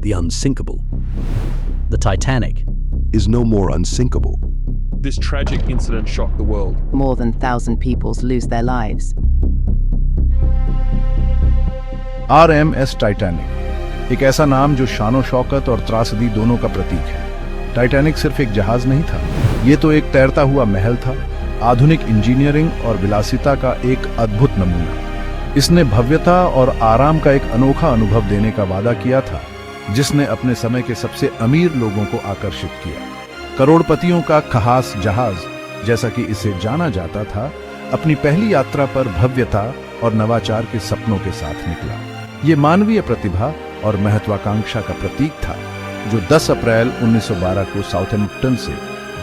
the unsinkable. The Titanic is no more unsinkable. This tragic incident shocked the world. More than 1,000 people lose their lives. RMS Titanic, एक ऐसा नाम जो शानो शौकत और त्रासदी दोनों का प्रतीक है। टाइटैनिक सिर्फ एक जहाज नहीं था, ये तो एक तैरता हुआ महल था, आधुनिक इंजीनियरिंग और विलासिता का एक अद्भुत नमूना। इसने भव्यता और आराम का एक अनोखा अनुभव देने का वादा किया था, जिसने अपने समय के सबसे अमीर लोगों को आकर्षित किया। करोड़पतियों का खास जहाज, जैसा कि इसे जाना जाता था, अपनी पहली यात्रा पर भव्यता और नवाचार के सपनों के साथ निकला। ये मानवीय प्रतिभा और महत्वाकांक्षा का प्रतीक था, जो 10 अप्रैल 1912 को साउथैम्प्टन से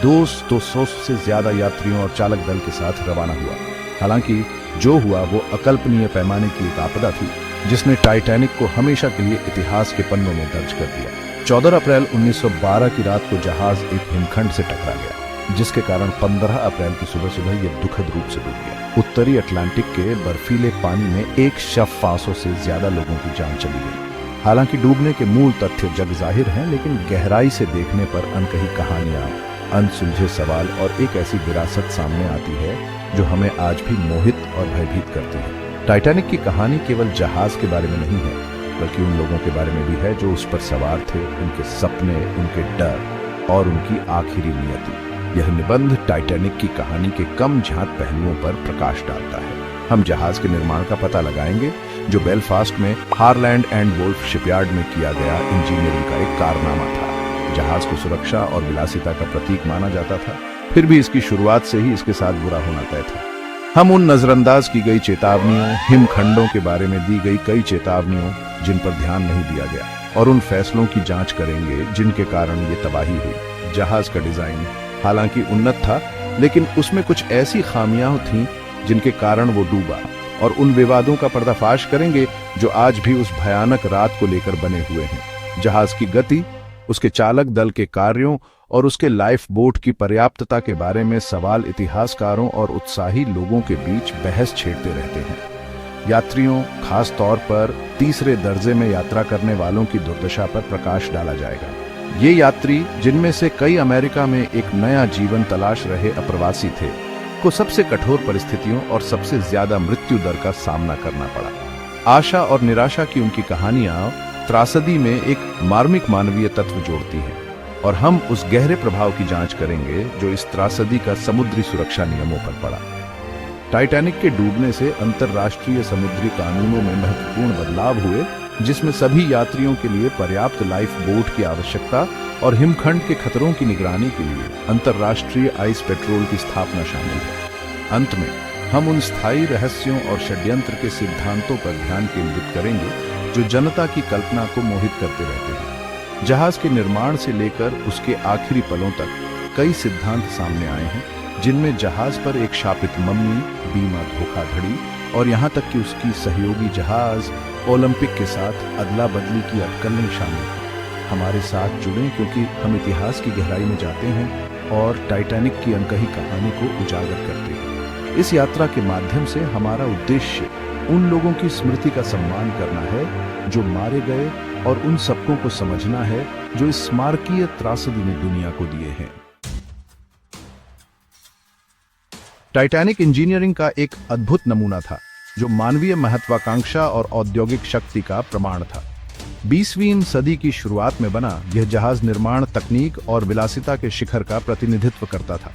200 से ज्यादा यात्रियों और चालक दल के साथ रवाना हुआ। हालांकि जो हुआ वो अकल्पनीय पैमाने की एक आपदा थी, जिसने टाइटैनिक को हमेशा के लिए इतिहास के पन्नों में दर्ज कर दिया। 14 अप्रैल 1912 की रात को जहाज एक हिमखंड से टकरा गया, जिसके कारण 15 अप्रैल की सुबह यह दुखद रूप से डूब गया। उत्तरी अटलांटिक के बर्फीले पानी में 1,500 से ज्यादा लोगों की जान चली गई। हालांकि डूबने के मूल तथ्य जग जाहिर हैं, लेकिन गहराई से देखने पर अनकही कहानियां, अनसुलझे सवाल और एक ऐसी विरासत सामने आती है जो हमें आज भी मोहित और भयभीत करती है। टाइटैनिक की कहानी केवल जहाज के बारे में नहीं है, बल्कि उन लोगों के बारे में भी है जो उस पर सवार थे, उनके सपने, उनके डर और उनकी आखिरी नियति। यह निबंध टाइटैनिक की कहानी के कम झांक पहलुओं पर प्रकाश डालता है। हम जहाज के निर्माण का पता लगाएंगे, जो बेलफास्ट में हारलैंड एंड वुल्फ शिपयार्ड में किया गया इंजीनियरिंग का एक कारनामा था। जहाज को सुरक्षा और विलासिता का प्रतीक माना जाता था, फिर भी इसकी शुरुआत से ही इसके साथ बुरा होना तय था। हम उन नजरअंदाज की गई चेतावनियों, हिमखंडों के बारे में दी गई कई चेतावनियों जिन पर ध्यान नहीं दिया गया, और उन फैसलों की जांच करेंगे जिनके कारण ये तबाही हुई। जहाज का डिजाइन हालांकि उन्नत था, लेकिन उसमें कुछ ऐसी खामियां थीं जिनके कारण वो डूबा, और उन विवादों का पर्दाफाश करेंगे जो आज भी उस भयानक रात को लेकर बने हुए हैं। जहाज की गति, उसके चालक दल के कार्यों और उसके लाइफ बोट की पर्याप्तता के बारे में सवाल इतिहासकारों और उत्साही लोगों के बीच बहस छेड़ते रहते हैं। यात्रियों, खास तौर पर तीसरे दर्जे में यात्रा करने वालों की दुर्दशा पर प्रकाश डाला जाएगा। ये यात्री, जिनमें से कई अमेरिका में एक नया जीवन तलाश रहे अप्रवासी थे, को सबसे कठोर परिस्थितियों और सबसे ज्यादा मृत्यु दर का सामना करना पड़ा। आशा और निराशा की उनकी कहानियां त्रासदी में एक मार्मिक मानवीय तत्व जोड़ती हैं, और हम उस गहरे प्रभाव की जांच करेंगे जो इस त्रासदी का समुद्री सुरक्षा नियमों पर पड़ा। टाइटैनिक के डूबने से अंतर्राष्ट्रीय समुद्री कानूनों में महत्वपूर्ण बदलाव हुए, जिसमें सभी यात्रियों के लिए पर्याप्त लाइफ बोट की आवश्यकता और हिमखंड के खतरों की निगरानी के लिए अंतर्राष्ट्रीय आइस पेट्रोल की स्थापना शामिल है। अंत में हम उन स्थायी रहस्यों और षड्यंत्र के सिद्धांतों पर ध्यान केंद्रित करेंगे जो जनता की कल्पना को मोहित करते रहते हैं। जहाज के निर्माण से लेकर उसके आखिरी पलों तक कई सिद्धांत सामने आए हैं, जिनमें जहाज पर एक शापित मम्मी, बीमा धोखाधड़ी और यहाँ तक कि उसकी सहयोगी जहाज ओलंपिक के साथ अदला बदली की अटकलें शामिल हैं। हमारे साथ जुड़ें, क्योंकि हम इतिहास की गहराई में जाते हैं और टाइटैनिक की अनकही कहानी को उजागर करते हैं। इस यात्रा के माध्यम से हमारा उद्देश्य उन लोगों की स्मृति का सम्मान करना है जो मारे गए, और उन सबकों को समझना है जो इस स्मारकीय त्रासदी ने दुनिया को दिए हैं। टाइटैनिक इंजीनियरिंग का एक अद्भुत नमूना था, जो मानवीय महत्वाकांक्षा और औद्योगिक शक्ति का प्रमाण था। 20वीं सदी की शुरुआत में बना यह जहाज निर्माण तकनीक और विलासिता के शिखर का प्रतिनिधित्व करता था।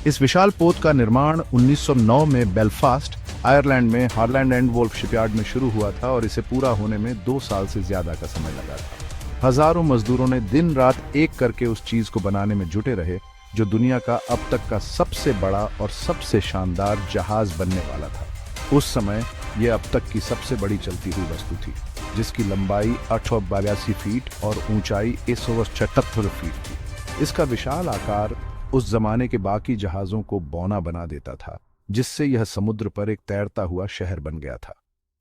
इस विशाल पोत का निर्माण 1909 में बेलफास्ट, आयरलैंड में हारलैंड एंड वुल्फ शिपयार्ड में शुरू हुआ था, और इसे पूरा होने में 2 साल से ज्यादा का समय लगा था। हजारों मजदूरों ने दिन रात एक करके उस चीज को बनाने में जुटे रहे, जो दुनिया का अब तक का सबसे बड़ा और सबसे शानदार जहाज बनने वाला था। उस समय यह अब तक की सबसे बड़ी चलती हुई वस्तु थी, जिसकी लंबाई 882 फीट और ऊंचाई 177 फीट थी। इसका विशाल आकार उस जमाने के बाकी जहाजों को बौना बना देता था, जिससे यह समुद्र पर एक तैरता हुआ शहर बन गया था।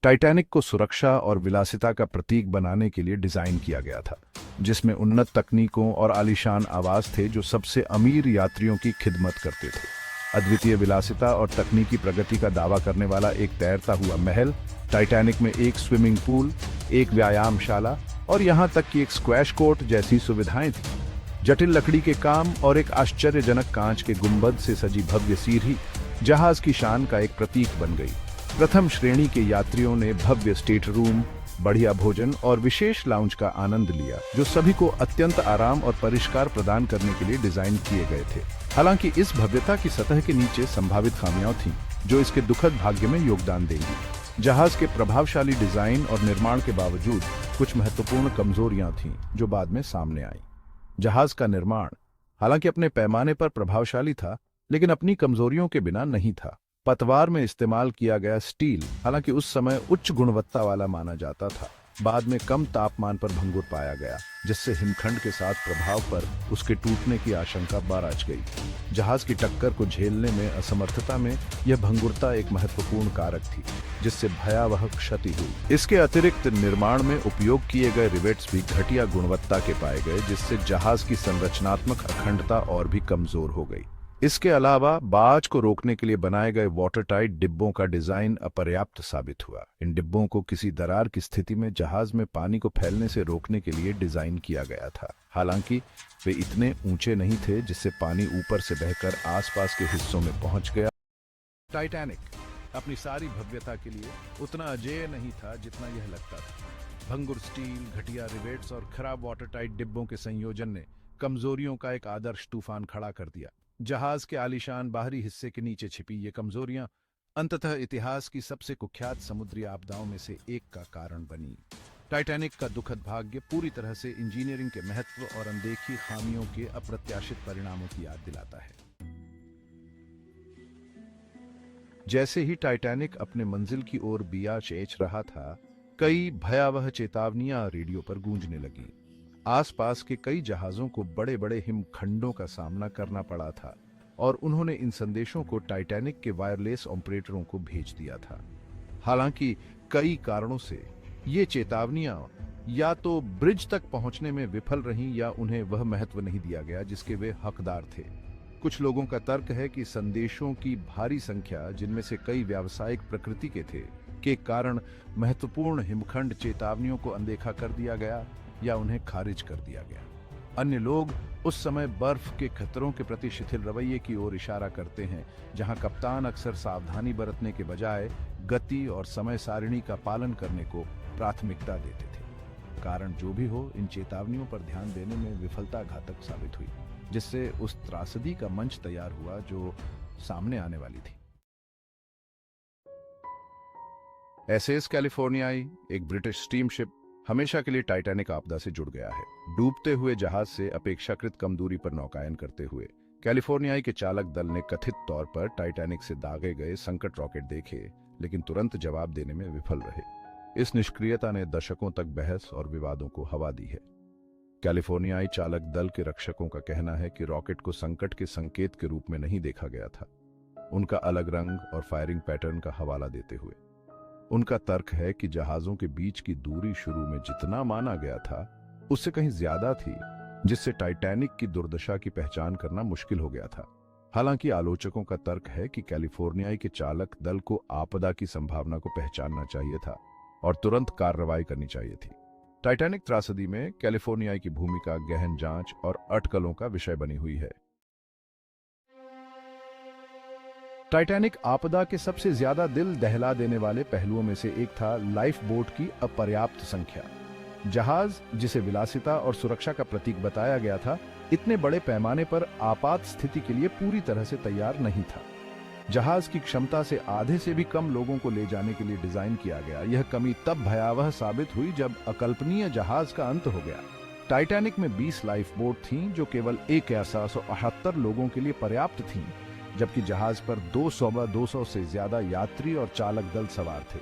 टाइटैनिक को सुरक्षा और विलासिता का प्रतीक बनाने के लिए डिजाइन किया गया था, जिसमें उन्नत तकनीकों और आलीशान आवास थे जो सबसे अमीर यात्रियों की खिदमत करते थे। अद्वितीय विलासिता और तकनीकी प्रगति का दावा करने वाला एक तैरता हुआ महल, टाइटैनिक में एक स्विमिंग पूल, एक व्यायामशाला और यहाँ तक कि एक स्क्वैश कोर्ट जैसी सुविधाएं थी। जटिल लकड़ी के काम और एक आश्चर्यजनक कांच के गुंबद से सजी भव्य सीढ़ी जहाज की शान का एक प्रतीक बन गई। प्रथम श्रेणी के यात्रियों ने भव्य स्टेट रूम, बढ़िया भोजन और विशेष लाउंज का आनंद लिया, जो सभी को अत्यंत आराम और परिष्कार प्रदान करने के लिए डिजाइन किए गए थे। हालांकि इस भव्यता की सतह के नीचे संभावित खामियां थीं, जो इसके दुखद भाग्य में योगदान देंगी। जहाज के प्रभावशाली डिजाइन और निर्माण के बावजूद कुछ महत्वपूर्ण कमजोरियां थीं, जो बाद में सामने आईं। जहाज का निर्माण हालांकि अपने पैमाने पर प्रभावशाली था, लेकिन अपनी कमजोरियों के बिना नहीं था। पतवार में इस्तेमाल किया गया स्टील हालांकि उस समय उच्च गुणवत्ता वाला माना जाता था, बाद में कम तापमान पर भंगुर पाया गया, जिससे हिमखंड के साथ प्रभाव पर उसके टूटने की आशंका बरच गई। जहाज की टक्कर को झेलने में असमर्थता में यह भंगुरता एक महत्वपूर्ण कारक थी, जिससे भयावह क्षति हुई। इसके अतिरिक्त निर्माण में उपयोग किए गए रिवेट्स भी घटिया गुणवत्ता के पाए गए, जिससे जहाज की संरचनात्मक अखंडता और भी कमजोर हो गई। इसके अलावा बाज को रोकने के लिए बनाए गए वाटरटाइट डिब्बों का डिजाइन अपर्याप्त साबित हुआ। इन डिब्बों को किसी दरार की स्थिति में जहाज में पानी को फैलने से रोकने के लिए डिजाइन किया गया था। हालांकि वे इतने ऊंचे नहीं थे जिससे पानी ऊपर से बहकर आसपास के हिस्सों में पहुंच गया। टाइटैनिक अपनी सारी भव्यता के लिए उतना अजेय नहीं था जितना यह लगता था। भंगुर स्टील, घटिया रिवेट्स और खराब वाटरटाइट डिब्बों के संयोजन ने कमजोरियों का एक आदर्श तूफान खड़ा कर दिया। जहाज के आलीशान बाहरी हिस्से के नीचे छिपी ये कमजोरियां अंततः इतिहास की सबसे कुख्यात समुद्री आपदाओं में से एक का कारण बनी। टाइटैनिक का दुखद भाग्य पूरी तरह से इंजीनियरिंग के महत्व और अनदेखी खामियों के अप्रत्याशित परिणामों की याद दिलाता है। जैसे ही टाइटैनिक अपने मंजिल की ओर बिया चेच रहा था, कई भयावह चेतावनियां रेडियो पर गूंजने लगीं। आसपास के कई जहाजों को बड़े बड़े हिमखंडों का सामना करना पड़ा था और उन्होंने इन संदेशों को टाइटैनिक के वायरलेस ऑपरेटरों को भेज दिया था। हालांकि कई कारणों से ये चेतावनियां या तो ब्रिज तक पहुंचने में विफल रहीं या उन्हें वह महत्व नहीं दिया गया जिसके वे हकदार थे। कुछ लोगों का तर्क है कि संदेशों की भारी संख्या, जिनमें से कई व्यावसायिक प्रकृति के थे, के कारण महत्वपूर्ण हिमखंड चेतावनियों को अनदेखा कर दिया गया या उन्हें खारिज कर दिया गया। अन्य लोग उस समय बर्फ के खतरों के प्रति शिथिल रवैये की ओर इशारा करते हैं, जहां कप्तान अक्सर सावधानी बरतने के बजाय गति और समय सारिणी का पालन करने को प्राथमिकता देते थे। कारण जो भी हो, इन चेतावनियों पर ध्यान देने में विफलता घातक साबित हुई, जिससे उस त्रासदी का मंच तैयार हुआ जो सामने आने वाली थी। एसएस कैलिफोर्नियाई, एक ब्रिटिश स्टीमशिप, हमेशा के लिए टाइटैनिक आपदा से जुड़ गया है। डूबते हुए जहाज से अपेक्षाकृत कम दूरी पर नौकायन करते हुए कैलिफोर्नियाई के चालक दल ने कथित तौर पर टाइटैनिक से दागे गए संकट रॉकेट देखे, लेकिन तुरंत जवाब देने में विफल रहे। इस निष्क्रियता ने दशकों तक बहस और विवादों को हवा दी है। कैलिफोर्नियाई चालक दल के रक्षकों का कहना है कि रॉकेट को संकट के संकेत के रूप में नहीं देखा गया था, उनका अलग रंग और फायरिंग पैटर्न का हवाला देते हुए। उनका तर्क है कि जहाजों के बीच की दूरी शुरू में जितना माना गया था उससे कहीं ज्यादा थी, जिससे टाइटैनिक की दुर्दशा की पहचान करना मुश्किल हो गया था। हालांकि आलोचकों का तर्क है कि कैलिफोर्नियाई के चालक दल को आपदा की संभावना को पहचानना चाहिए था और तुरंत कार्रवाई करनी चाहिए थी। टाइटैनिक त्रासदी में कैलिफोर्नियाई की भूमिका गहन जांच और अटकलों का विषय बनी हुई है। टाइटैनिक आपदा के सबसे ज्यादा दिल दहला देने वाले पहलुओं में से एक था लाइफ बोट की अपर्याप्त संख्या। जहाज, जिसे विलासिता और सुरक्षा का प्रतीक बताया गया था, इतने बड़े पैमाने पर आपात स्थिति के लिए पूरी तरह से तैयार नहीं था। जहाज की क्षमता से आधे से भी कम लोगों को ले जाने के लिए डिजाइन किया गया। यह कमी तब भयावह साबित हुई जब अकल्पनीय जहाज का अंत हो गया। टाइटैनिक में 20 लाइफ बोट थीं, जो केवल 1,178 लोगों के लिए पर्याप्त थीं, जबकि जहाज पर 200 से ज्यादा यात्री और चालक दल सवार थे।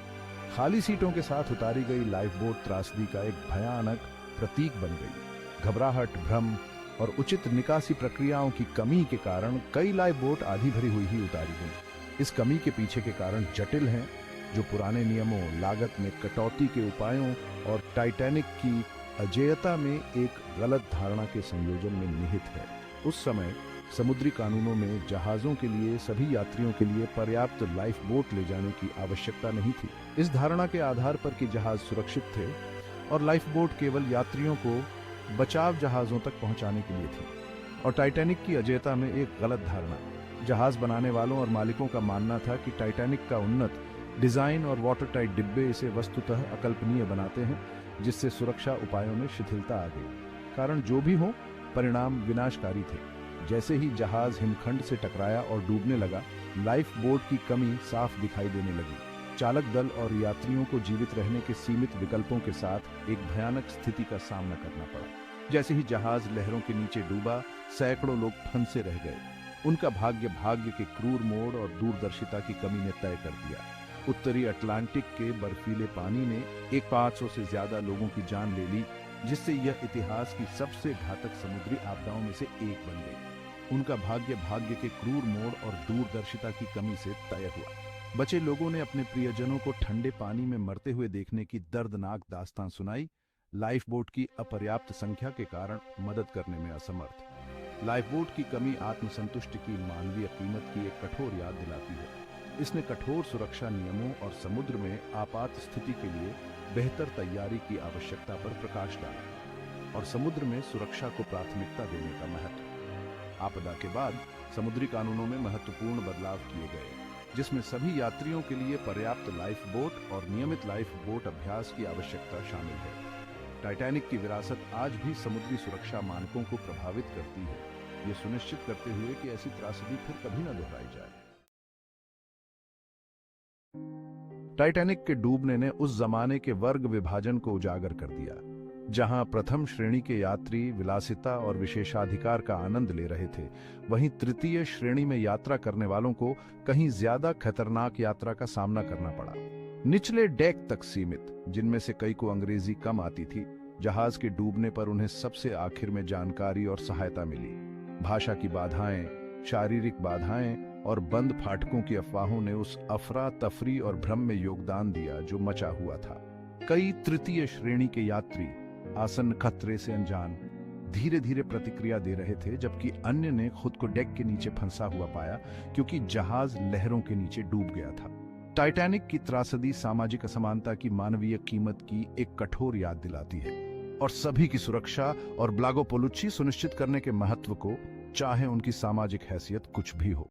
खाली सीटों के साथ उतारी गई लाइफ बोट त्रासदी का एक भयानक प्रतीक बन गई। घबराहट, भ्रम और उचित निकासी प्रक्रियाओं की कमी के कारण कई लाइफ बोट आधी भरी हुई ही उतारी गई। इस कमी के पीछे के कारण जटिल हैं, जो पुराने नियमों, लागत में कटौती के उपायों और टाइटैनिक की अजेयता में एक गलत धारणा के संयोजन में निहित है। उस समय समुद्री कानूनों में जहाजों के लिए सभी यात्रियों के लिए पर्याप्त लाइफ बोट ले जाने की आवश्यकता नहीं थी। इस धारणा के आधार पर कि जहाज सुरक्षित थे, और लाइफ बोट केवल यात्रियों को बचाव जहाजों तक पहुंचाने के लिए थी। और टाइटैनिक की अजेयता में एक गलत धारणा। जहाज बनाने वालों और मालिकों का मानना था कि टाइटैनिक का उन्नत डिजाइन और वाटर टाइट डिब्बे इसे वस्तुतः अकल्पनीय बनाते हैं, जिससे सुरक्षा उपायों में शिथिलता आ गई। कारण जो भी हो, परिणाम विनाशकारी थे। जैसे ही जहाज हिमखंड से टकराया और डूबने लगा, लाइफ बोट की कमी साफ दिखाई देने लगी। चालक दल और यात्रियों को जीवित रहने के सीमित विकल्पों के साथ एक भयानक स्थिति का सामना करना पड़ा। जैसे ही जहाज लहरों के नीचे डूबा, सैकड़ों लोग फंसे रह गए। उनका भाग्य के क्रूर मोड़ और दूरदर्शिता की कमी ने तय कर दिया। उत्तरी अटलांटिक के बर्फीले पानी ने 500 से ज्यादा लोगों की जान ले ली, जिससे यह इतिहास की सबसे घातक समुद्री आपदाओं में से एक बन गई। उनका भाग्य के क्रूर मोड़ और दूरदर्शिता की कमी से तय हुआ। बचे लोगों ने अपने प्रियजनों को ठंडे पानी में मरते हुए देखने की दर्दनाक दास्तान सुनाई। लाइफ बोट की अपर्याप्त संख्या के कारण मदद करने में असमर्थ। लाइफ बोट की कमी आत्मसंतुष्टि की मानवीय कीमत की एक कठोर याद दिलाती है। इसने कठोर सुरक्षा नियमों और समुद्र में आपात स्थिति के लिए बेहतर तैयारी की आवश्यकता पर प्रकाश डाला और समुद्र में सुरक्षा को प्राथमिकता देने का महत्व। आपदा के बाद समुद्री कानूनों में महत्वपूर्ण बदलाव किए गए, जिसमें सभी यात्रियों के लिए पर्याप्त लाइफ बोट और नियमित लाइफ बोट अभ्यास की आवश्यकता शामिल है। टाइटैनिक की विरासत आज भी समुद्री सुरक्षा मानकों को प्रभावित करती है, ये सुनिश्चित करते हुए कि ऐसी त्रासदी फिर कभी न दोहराई जाए। टाइटैनिक के डूबने ने उस जमाने के वर्ग विभाजन को उजागर कर दिया, जहां प्रथम श्रेणी के यात्री विलासिता और विशेषाधिकार का आनंद ले रहे थे, वहीं तृतीय श्रेणी में यात्रा करने वालों को कहीं ज्यादा खतरनाक यात्रा का सामना करना पड़ा। निचले डेक तक सीमित, जिनमें से कई को अंग्रेजी कम आती थी, जहाज के डूबने पर उन्हें सबसे आखिर में जानकारी और सहायता मिली। भाषा की बाधाएं, शारीरिक बाधाएं और बंद फाटकों की अफवाहों ने उस अफरा तफरी और भ्रम में योगदान दिया जो मचा हुआ था। कई तृतीय श्रेणी के यात्री आसन्न खतरे से अनजान धीरे धीरे प्रतिक्रिया दे रहे थे, जबकि अन्य ने खुद को डेक के नीचे फंसा हुआ पाया, क्योंकि जहाज लहरों के नीचे डूब गया था। टाइटैनिक की त्रासदी सामाजिक असमानता की मानवीय कीमत की एक कठोर याद दिलाती है और सभी की सुरक्षा और ब्लागो पोलुची सुनिश्चित करने के महत्व को, चाहे उनकी सामाजिक हैसियत कुछ भी हो।